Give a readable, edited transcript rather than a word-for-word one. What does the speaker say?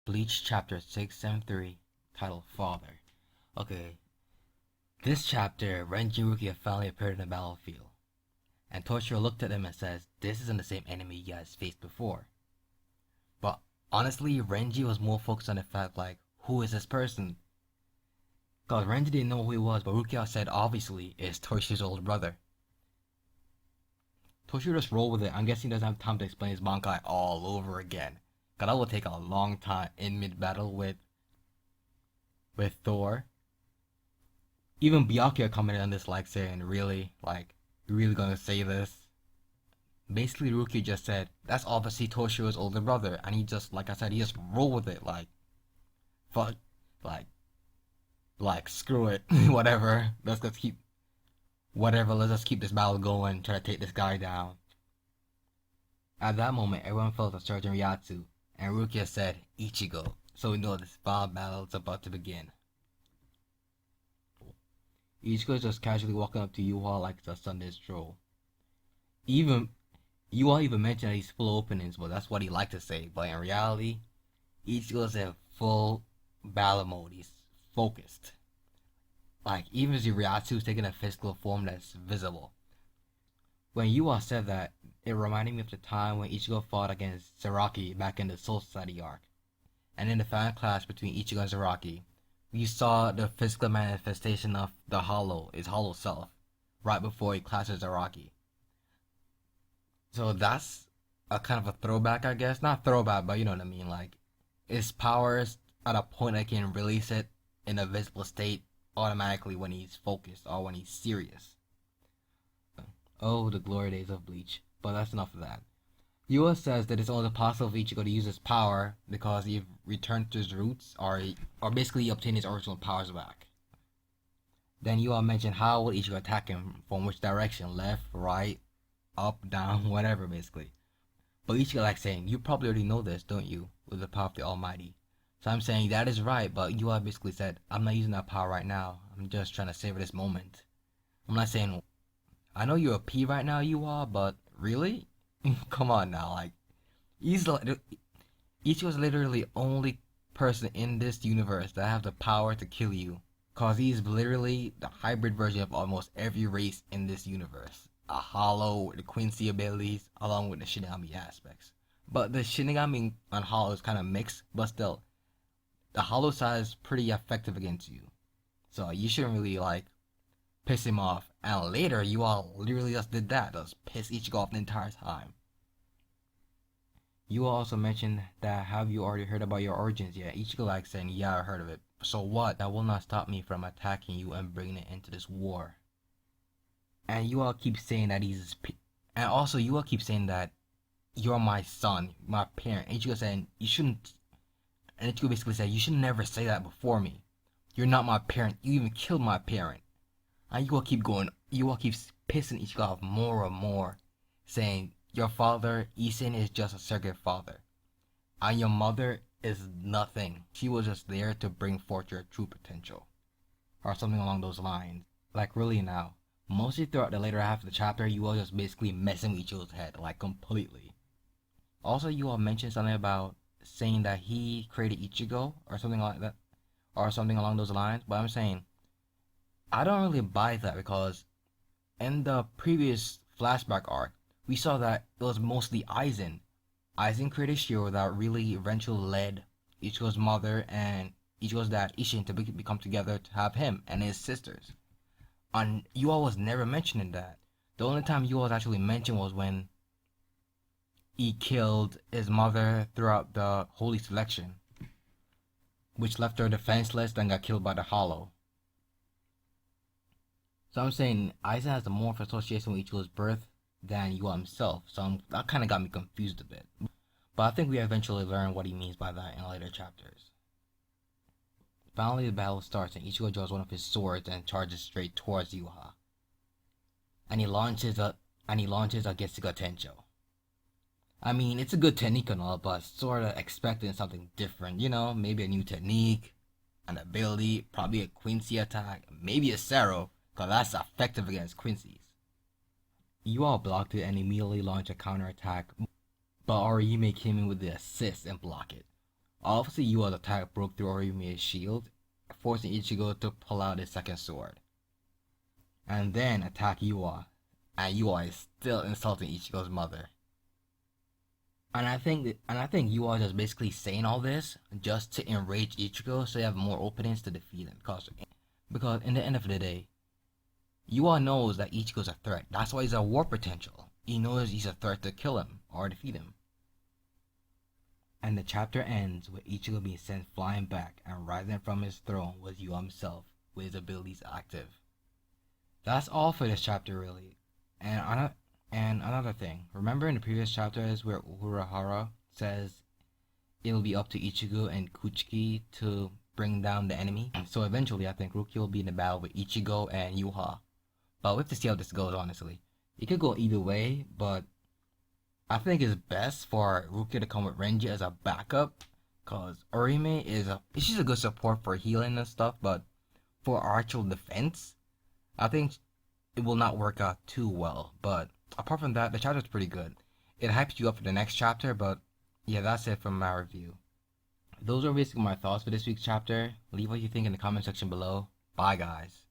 Bleach Chapter 673, titled Father. Okay, this chapter, Renji and Rukia finally appeared in the battlefield, and Toshiro looked at them and says, "This isn't the same enemy you guys faced before." But honestly, Renji was more focused on the fact like, who is this person? Cause Renji didn't know who he was, but Rukia said obviously it's Toshiro's older brother. Toshiro just rolled with it. I'm guessing he doesn't have time to explain his Bankai all over again. Cause that will take a long time in mid-battle with Thor. Even Byakuya commented on this like saying, really? Like, you really gonna say this? Basically Rukia just said, that's obviously Toshiro's older brother, and he just, like I said, he just rolled with it, like, fuck, screw it, whatever, let's just keep this battle going, try to take this guy down. At that moment, everyone felt a surge in Ryatsu, and Rukia said, Ichigo, so we know this final battle is about to begin. Ichigo is just casually walking up to Yhwach like it's a Sunday stroll. Yhwach even mentioned that he's full of openings, but that's what he liked to say. But in reality, Ichigo's in full battle mode. He's focused. Like, even his Ryatsu is taking a physical form that's visible. When Yhwach said that, it reminded me of the time when Ichigo fought against Zaraki back in the Soul Society arc. And in the fan clash between Ichigo and Zaraki, we saw the physical manifestation of the Hollow, his Hollow self, right before he clashes Zaraki. So that's a kind of a throwback, I guess. Not throwback, but you know what I mean. Like, his powers at a point I can release it in a visible state automatically when he's focused or when he's serious. Oh, the glory days of Bleach. But that's enough of that. Yhwach says that it's only possible for Ichigo to use his power because he returned to his roots, or basically obtained his original powers back. Then Yhwach mentioned how would Ichigo attack him, from which direction, left, right, up, down, whatever basically. But Ichigo like saying, you probably already know this, don't you, with the power of the Almighty. So I'm saying that is right, but Yhwach basically said, I'm not using that power right now, I'm just trying to savor this moment. I'm not saying, I know you're a P right now, Yhwach, but really? Come on now, like, Ichigo's literally the only person in this universe that have the power to kill you. Cause he's literally the hybrid version of almost every race in this universe. A Hollow with the Quincy abilities, along with the Shinigami aspects. But the Shinigami on Hollow is kind of mixed, but still, the Hollow side is pretty effective against you. So you shouldn't really, like, piss him off. And later, you all literally just did that. Just piss Ichigo off the entire time. You also mentioned that, have you already heard about your origins yet? Ichigo like saying, yeah, I heard of it. So what? That will not stop me from attacking you and bringing it into this war. And you all keep saying that and also you all keep saying that you're my son, my parent. Ichigo saying, you shouldn't, and Ichigo basically said, you should never say that before me. You're not my parent. You even killed my parent. And you all keep going, you all keep pissing Ichigo off more and more, saying, your father, Isen, is just a surrogate father. And your mother is nothing. She was just there to bring forth your true potential. Or something along those lines. Like, really now. Mostly throughout the later half of the chapter, you all just basically messing with Ichigo's head, like, completely. Also, you all mentioned something about saying that he created Ichigo, or something like that. Or something along those lines. But I'm saying, I don't really buy that, because in the previous flashback arc, we saw that it was mostly Aizen. Aizen created Shiro that really eventually led Ichigo's mother and Ichigo's dad Isshin to become together to have him and his sisters. And Yhwach was never mentioning that. The only time Yhwach was actually mentioned was when he killed his mother throughout the Holy Selection, which left her defenseless and got killed by the Hollow. So I'm saying Aizen has a more of association with Ichigo's birth than Yhwach himself, so that kind of got me confused a bit. But I think we eventually learn what he means by that in later chapters. Finally, the battle starts and Ichigo draws one of his swords and charges straight towards Yhwach. And he launches a Getsuga Tencho. I mean, it's a good technique and all, but sorta expecting something different, you know, maybe a new technique, an ability, probably a Quincy attack, maybe a Sero, cause that's effective against Quincy's. Yhwach blocked it and immediately launched a counterattack, but Orihime came in with the assist and blocked it. Obviously, Yhwach's attack broke through Orime's shield, forcing Ichigo to pull out his second sword, and then attack Yhwach, and Yhwach is still insulting Ichigo's mother. And I think Yhwach is basically saying all this just to enrage Ichigo, so you have more openings to defeat him. Because in the end of the day, Yhwach knows that Ichigo's a threat. That's why he's a war potential. He knows he's a threat to kill him or defeat him. And the chapter ends with Ichigo being sent flying back and rising from his throne was Yhwach himself, with his abilities active. That's all for this chapter, really. And another thing, remember in the previous chapters where Urahara says it'll be up to Ichigo and Kuchiki to bring down the enemy? So eventually, I think Rukia will be in a battle with Ichigo and Yhwach. But we have to see how this goes, honestly. It could go either way, but I think it's best for Rukia to come with Renji as a backup, because Orime she's a good support for healing and stuff, but for actual defense, I think it will not work out too well. But apart from that, the chapter's pretty good. It hypes you up for the next chapter, but yeah, that's it from my review. Those are basically my thoughts for this week's chapter. Leave what you think in the comment section below. Bye, guys.